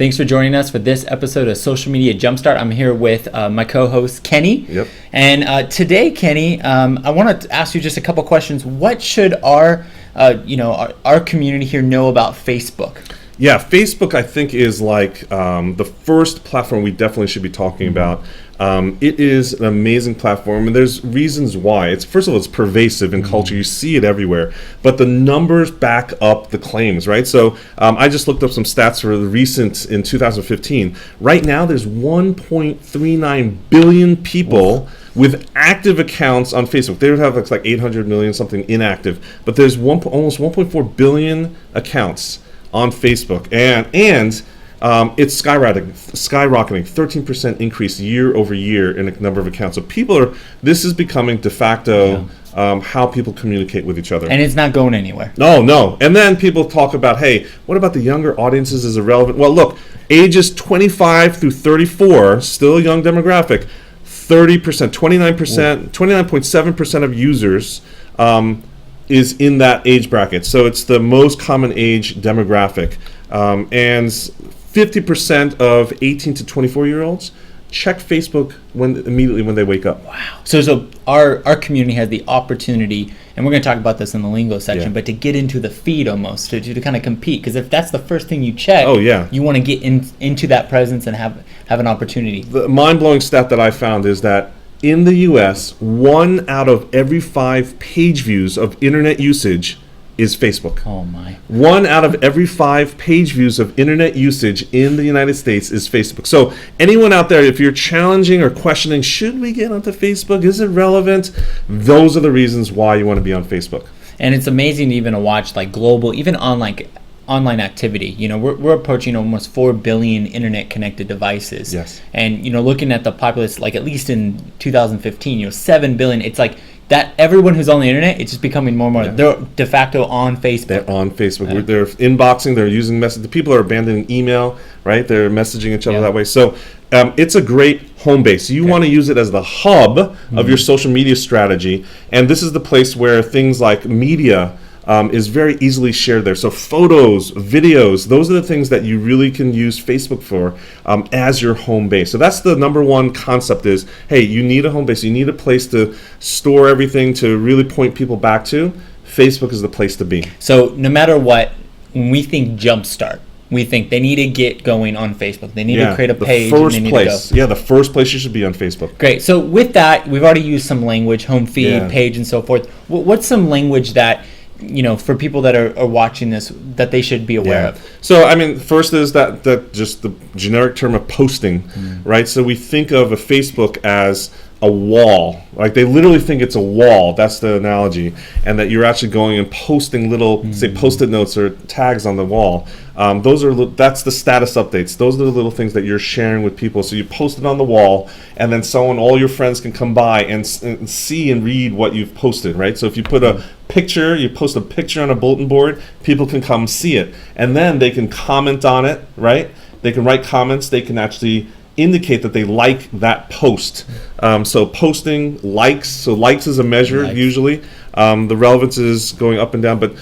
Thanks for joining us for this episode of Social Media Jumpstart. I'm here with my co-host, Kenny. Yep. And today, Kenny, I want to ask you just a couple questions. What should our community here know about Facebook? Yeah, Facebook, I think, is like the first platform we definitely should be talking about. It is an amazing platform, and there's reasons why. First of all, it's pervasive in culture. You see it everywhere. But the numbers back up the claims, right? So I just looked up some stats for the recent in 2015. Right now, there's 1.39 billion people with active accounts on Facebook. They would have like 800 million something inactive. But there's almost 1.4 billion accounts on Facebook. And it's skyrocketing, 13% increase year over year in the number of accounts. So this is becoming de facto how people communicate with each other. And it's not going anywhere. No. And then people talk about, hey, what about the younger audiences? Is irrelevant? Well, look, ages 25 through 34, still a young demographic, 30%, 29%, 29.7% of users is in that age bracket. So it's the most common age demographic. And 50% of 18 to 24-year-olds check Facebook immediately when they wake up. Wow. So our community has the opportunity, and we're going to talk about this in the lingo section, but to get into the feed almost, to kind of compete. Because if that's the first thing you check, you want to get into that presence and have an opportunity. The mind-blowing stat that I found is that in the U.S., 1 out of every 5 page views of internet usage is Facebook. Oh my. 1 out of every 5 page views of internet usage in the United States is Facebook. So anyone out there, if you're challenging or questioning, should we get onto Facebook? Is it relevant? Those are the reasons why you want to be on Facebook. And it's amazing even to watch like global, even online activity. You know, we're approaching almost 4 billion internet connected devices. Yes. And, looking at the populace, like at least in 2015, 7 billion, it's like that everyone who's on the internet, it's just becoming more and more. They're de facto on Facebook. They're on Facebook. They're inboxing. They're using message. The people are abandoning email, right? They're messaging each other that way. So it's a great home base. You want to use it as the hub of your social media strategy. And this is the place where things like media is very easily shared there. So photos, videos, those are the things that you really can use Facebook for as your home base. So that's the number one concept is, hey, you need a home base. You need a place to store everything to really point people back to. Facebook is the place to be. So no matter what, when we think Jumpstart, we think they need to get going on Facebook. They need to create a page. The first place you should be on Facebook. Great. So with that, we've already used some language, home feed, page, and so forth. What's some language that for people that are watching this, that they should be aware of? So, first is that just the generic term of posting, right? So we think of a Facebook as a wall. Like they literally think it's a wall. That's the analogy. And that you're actually going and posting little, say, Post-it notes or tags on the wall. That's the status updates. Those are the little things that you're sharing with people. So you post it on the wall, and then all your friends can come by and see and read what you've posted, right? So if you put you post a picture on a bulletin board, people can come see it. And then they can comment on it, right? They can write comments. They can actually indicate that they like that post. So posting likes. So likes is a measure usually. The relevance is going up and down, but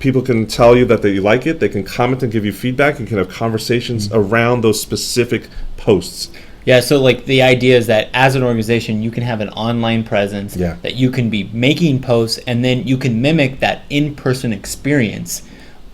people can tell you that they like it. They can comment and give you feedback. You can have conversations around those specific posts. Yeah, so like the idea is that as an organization, you can have an online presence that you can be making posts, and then you can mimic that in-person experience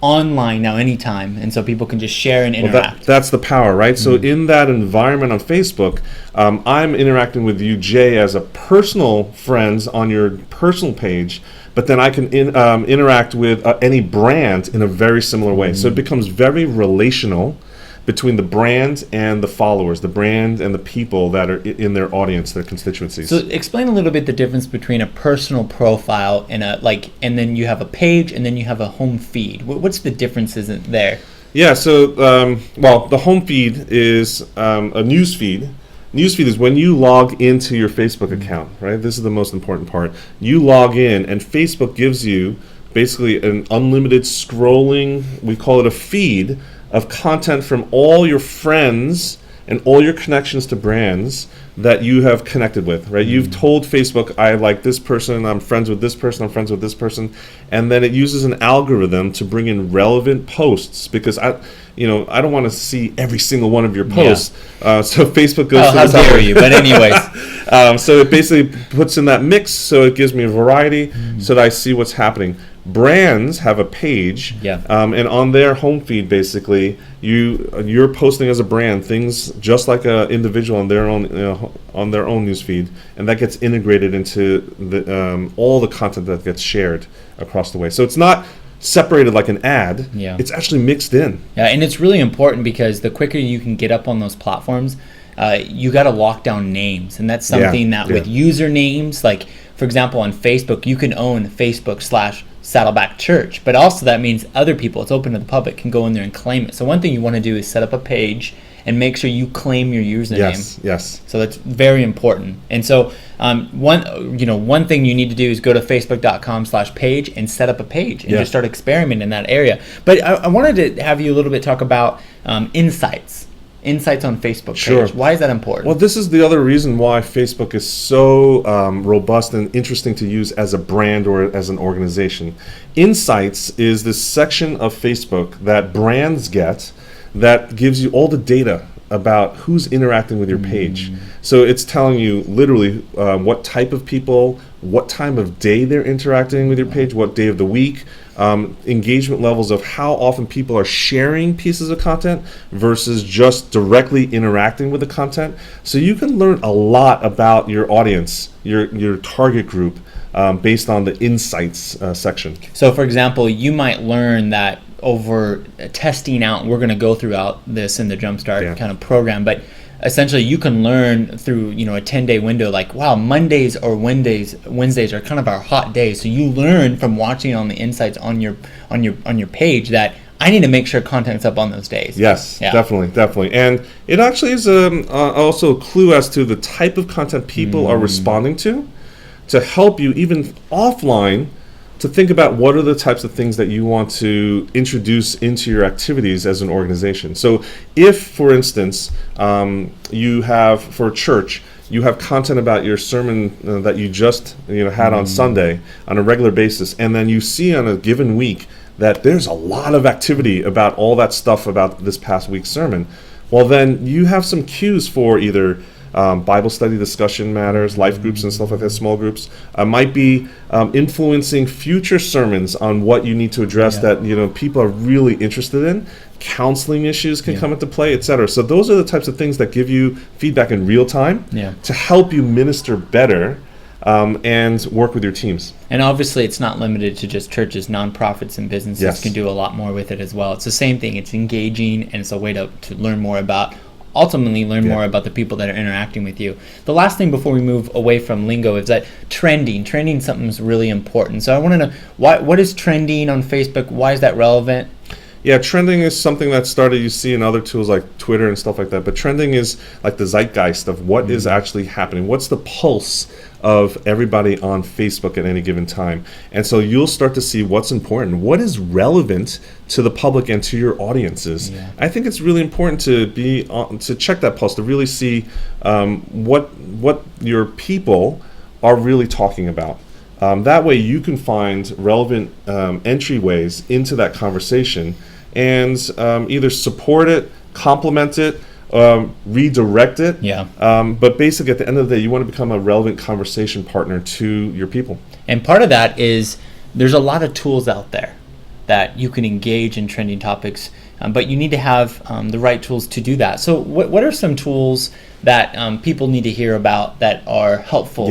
online now anytime, and so people can just share and interact. That's the power, right? So in that environment on Facebook, I'm interacting with you, Jay, as a personal friend on your personal page, but then I can interact with any brand in a very similar way. So it becomes very relational between the brand and the followers, the brand and the people that are in their audience, their constituencies. So explain a little bit the difference between a personal profile and and then you have a page and then you have a home feed. What's the differences there? Yeah, so the home feed is a news feed. Newsfeed is when you log into your Facebook account, right? This is the most important part. You log in, and Facebook gives you basically an unlimited scrolling, we call it a feed, of content from all your friends and all your connections to brands that you have connected with, right? You've told Facebook, I like this person, I'm friends with this person, I'm friends with this person, and then it uses an algorithm to bring in relevant posts, because I don't want to see every single one of your posts. So Facebook goes how dare you, but anyways. So it basically puts in that mix, so it gives me a variety, so that I see what's happening. Brands have a page, and on their home feed, basically, you're posting as a brand things just like an individual on their own news feed, and that gets integrated into the all the content that gets shared across the way. So it's not separated like an ad. It's actually mixed in. And it's really important, because the quicker you can get up on those platforms, you got to lock down names, and that's something that with usernames, like for example on Facebook, you can own Facebook/Saddleback Church, but also that means other people, it's open to the public, can go in there and claim it. So one thing you want to do is set up a page and make sure you claim your username. Yes. So that's very important. And so one thing you need to do is go to facebook.com/page and set up a page and just start experimenting in that area. But I wanted to have you a little bit talk about insights on Facebook page. Sure. Why is that important? Well, this is the other reason why Facebook is so robust and interesting to use as a brand or as an organization. Insights is this section of Facebook that brands get that gives you all the data about who's interacting with your page. So it's telling you literally what type of people, what time of day they're interacting with your page, what day of the week, engagement levels of how often people are sharing pieces of content versus just directly interacting with the content. So you can learn a lot about your audience, your target group, based on the insights section. So for example, you might learn that over testing out, we're going to go throughout this in the Jumpstart kind of program, but essentially you can learn through a 10-day window, like, wow, Mondays or Wednesdays are kind of our hot days. So you learn from watching on the insights on your page that I need to make sure content's up on those days. Yes, definitely. And it actually is also a clue as to the type of content people are responding to help you even offline to think about what are the types of things that you want to introduce into your activities as an organization. So if, for instance, you have, for a church, you have content about your sermon that you just had on Sunday on a regular basis, and then you see on a given week that there's a lot of activity about all that stuff about this past week's sermon, well then you have some cues for either Bible study discussion matters, life groups and stuff like that, small groups, might be influencing future sermons on what you need to address that people are really interested in. Counseling issues can come into play, etc. So those are the types of things that give you feedback in real time to help you minister better and work with your teams. And obviously it's not limited to just churches. Nonprofits and businesses can do a lot more with it as well. It's the same thing. It's engaging, and it's a way to learn more about more about the people that are interacting with you. The last thing before we move away from lingo is that trending something's really important. So I want to know, what is trending on Facebook? Why is that relevant? Yeah, trending is something that started, you see in other tools like Twitter and stuff like that, but trending is like the zeitgeist of what is actually happening. What's the pulse of everybody on Facebook at any given time? And so you'll start to see what's important, what is relevant to the public and to your audiences. I think it's really important to check that pulse, to really see what your people are really talking about. That way you can find relevant entryways into that conversation and either support it, complement it, redirect it. But basically at the end of the day, you want to become a relevant conversation partner to your people. And part of that is there's a lot of tools out there that you can engage in trending topics, but you need to have the right tools to do that. So what are some tools that people need to hear about that are helpful?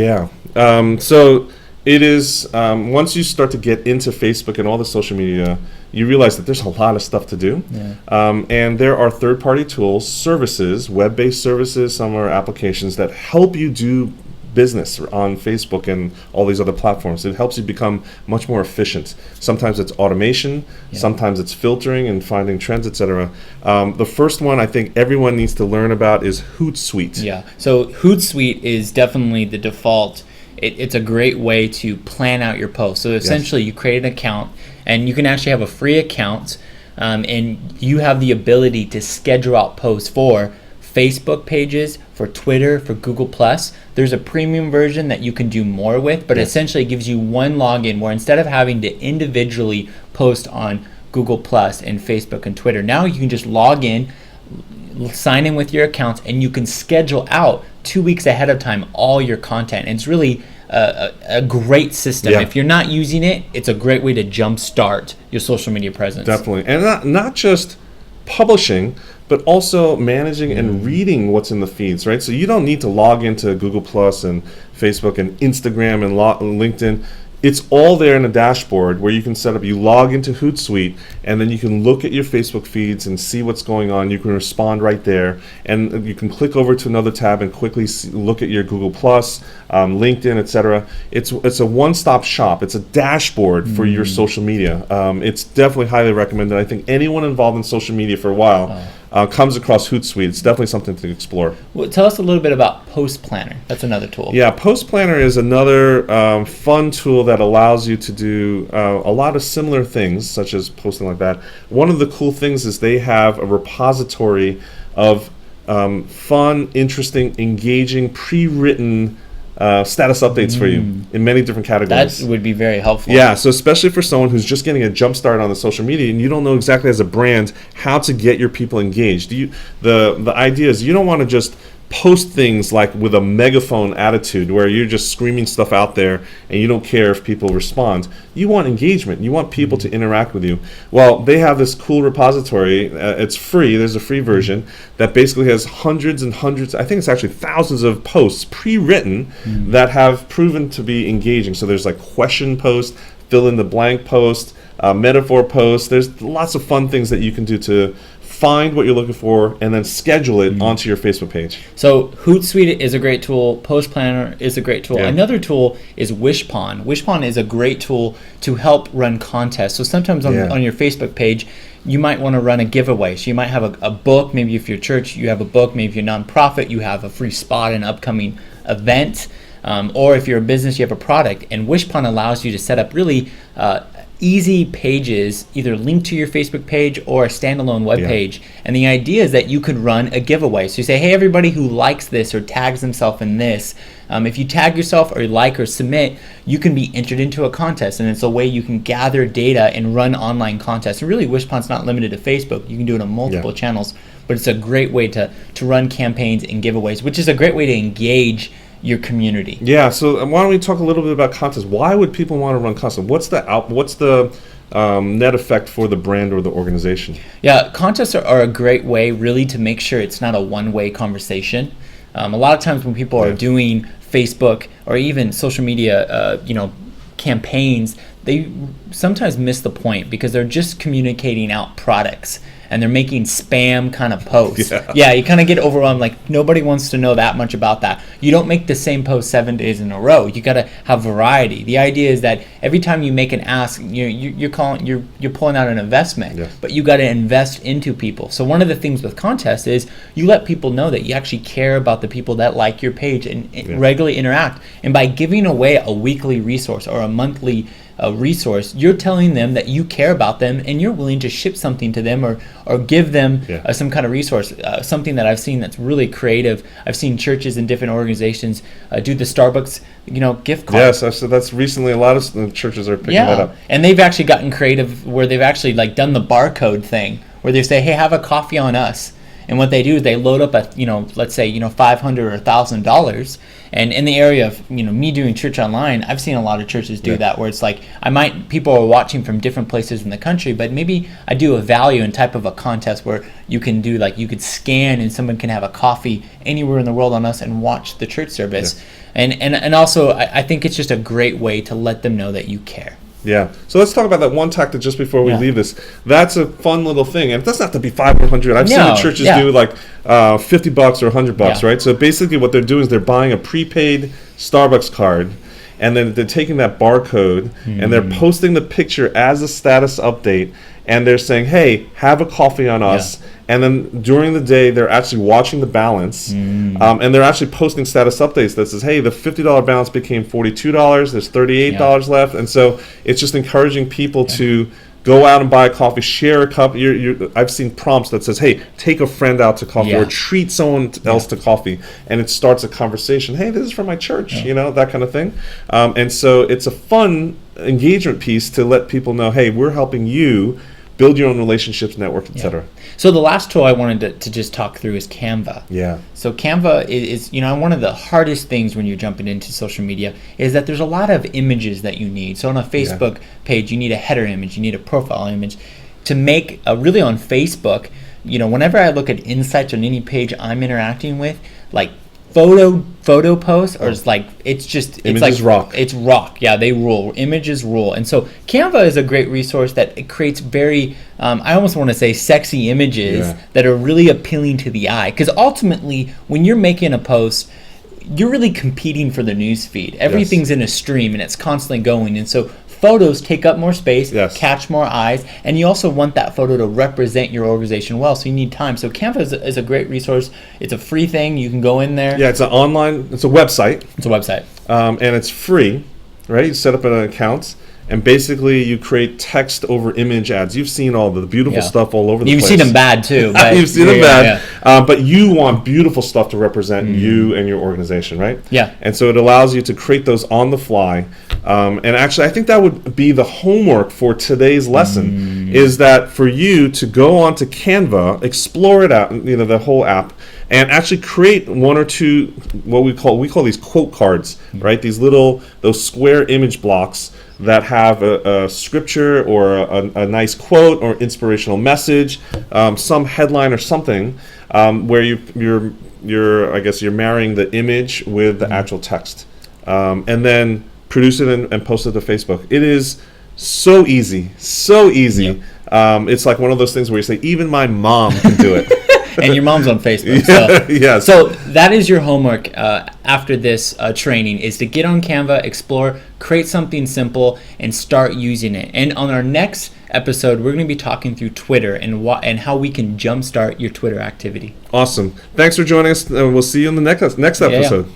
So it is, once you start to get into Facebook and all the social media, you realize that there's a lot of stuff to do. And there are third-party tools, services, web-based services, some are applications that help you do business on Facebook and all these other platforms. It helps you become much more efficient. Sometimes it's automation, sometimes it's filtering and finding trends, etc. The first one I think everyone needs to learn about is Hootsuite. So Hootsuite is definitely the default. It's a great way to plan out your posts. So essentially you create an account, and you can actually have a free account, and you have the ability to schedule out posts for Facebook pages, for Twitter, for Google+. There's a premium version that you can do more with, but essentially it gives you one login where instead of having to individually post on Google+ and Facebook and Twitter, now you can just log in, sign in with your accounts, and you can schedule out 2 weeks ahead of time all your content. And it's really a great system. Yeah. If you're not using it, it's a great way to jumpstart your social media presence. Definitely. And not just publishing, but also managing and reading what's in the feeds, right? So you don't need to log into Google Plus and Facebook and Instagram and LinkedIn. It's all there in a dashboard where you can set up, you log into Hootsuite, and then you can look at your Facebook feeds and see what's going on. You can respond right there, and you can click over to another tab and quickly look at your Google Plus, LinkedIn, etc. It's a one-stop shop. It's a dashboard for your social media. It's definitely highly recommended. I think anyone involved in social media for a while comes across Hootsuite. It's definitely something to explore. Well, tell us a little bit about Post Planner. That's another tool. Yeah, Post Planner is another fun tool that allows you to do a lot of similar things, such as posting like that. One of the cool things is they have a repository of fun, interesting, engaging, pre-written status updates for you in many different categories. That would be very helpful. Yeah, so especially for someone who's just getting a jump start on the social media and you don't know exactly as a brand how to get your people engaged. The idea is you don't want to just post things like with a megaphone attitude where you're just screaming stuff out there and you don't care if people respond. You want engagement. You want people to interact with you. Well, they have this cool repository. It's free. There's a free version that basically has hundreds and hundreds, I think it's actually thousands of posts pre-written that have proven to be engaging. So there's like question post, fill in the blank post, metaphor post. There's lots of fun things that you can do to find what you're looking for and then schedule it onto your Facebook page. So Hootsuite is a great tool. Post Planner is a great tool. Yeah. Another tool is Wishpond. Wishpond is a great tool to help run contests. So sometimes on your Facebook page, you might want to run a giveaway. So you might have a book. Maybe if you're a church, you have a book. Maybe if you're a nonprofit, you have a free spot in an upcoming event. Or if you're a business, you have a product. And Wishpond allows you to set up really easy pages, either linked to your Facebook page or a standalone web page. And the idea is that you could run a giveaway. So you say, hey, everybody who likes this or tags themselves in this, if you tag yourself or like or submit, you can be entered into a contest. And it's a way you can gather data and run online contests. And really, Wishpond's not limited to Facebook. You can do it on multiple channels. But it's a great way to run campaigns and giveaways, which is a great way to engage your community. Yeah, so why don't we talk a little bit about contests? Why would people want to run contests? What's the net effect for the brand or the organization? Yeah, contests are a great way really to make sure it's not a one-way conversation. A lot of times when people are doing Facebook or even social media campaigns, they sometimes miss the point because they're just communicating out products and they're making spam kind of posts. Yeah, you kind of get overwhelmed, like nobody wants to know that much about that. You don't make the same post 7 days in a row. You got to have variety. The idea is that every time you make an ask, you're pulling out an investment, but you got to invest into people. So one of the things with contests is you let people know that you actually care about the people that like your page and regularly interact. And by giving away a weekly resource or a monthly resource, you're telling them that you care about them and you're willing to ship something to them or give them some kind of resource. Something that I've seen that's really creative. I've seen churches and different organizations do the Starbucks gift card. Yes, so that's recently a lot of churches are picking that up. And they've actually gotten creative where they've actually like done the barcode thing where they say, hey, have a coffee on us. And what they do is they load up let's say, $500 or $1,000. And in the area of, me doing church online, I've seen a lot of churches do that where it's like, people are watching from different places in the country, but maybe I do a value and type of a contest where you can do you could scan and someone can have a coffee anywhere in the world on us and watch the church service. And also I think it's just a great way to let them know that you care. Yeah. So let's talk about that one tactic just before we leave this. That's a fun little thing. And it doesn't have to be $500 or $100. I've seen churches do like $50 or $100, right? So basically what they're doing is they're buying a prepaid Starbucks card and then they're taking that barcode and they're posting the picture as a status update and they're saying, hey, have a coffee on us. And then during the day, they're actually watching the balance, and they're actually posting status updates that says, hey, the $50 balance became $42, there's $38 left. And so it's just encouraging people to go out and buy a coffee, share a cup. I've seen prompts that says, hey, take a friend out to coffee, or treat someone else to coffee, and it starts a conversation. Hey, this is from my church, that kind of thing. And so it's a fun engagement piece to let people know, hey, we're helping you build your own relationships, network, etc. So the last tool I wanted to just talk through is Canva. Yeah. So Canva is one of the hardest things when you're jumping into social media is that there's a lot of images that you need. So on a Facebook page, you need a header image, you need a profile image. To make really on Facebook, whenever I look at insights on any page I'm interacting with, like photo posts, or it's like images rock. It's rock. Yeah, they rule. Images rule. And so Canva is a great resource that it creates very I almost want to say sexy images that are really appealing to the eye, because ultimately when you're making a post, you're really competing for the news feed. Everything's in a stream and it's constantly going, and so photos take up more space, catch more eyes, and you also want that photo to represent your organization well, so you need time. So Canva is a great resource. It's a free thing. You can go in there. Yeah, it's a website. It's a website. And it's free, right? You set up an account, and basically you create text over image ads. You've seen all the beautiful stuff all over the place. You've seen them bad too. But you've seen them bad. But you want beautiful stuff to represent you and your organization, right? Yeah. And so it allows you to create those on the fly. And actually, I think that would be the homework for today's lesson, is that for you to go onto Canva, explore it out, the whole app, and actually create one or two, what we call these quote cards, right? Those square image blocks that have a scripture or a nice quote or inspirational message, some headline or something, where you're marrying the image with the actual text, and then produce it and post it to Facebook. It is so easy. It's like one of those things where you say, even my mom can do it. And your mom's on Facebook. So that is your homework after this training, is to get on Canva, explore, create something simple, and start using it. And on our next episode, we're going to be talking through Twitter and how we can jumpstart your Twitter activity. Awesome. Thanks for joining us. We'll see you in the next episode.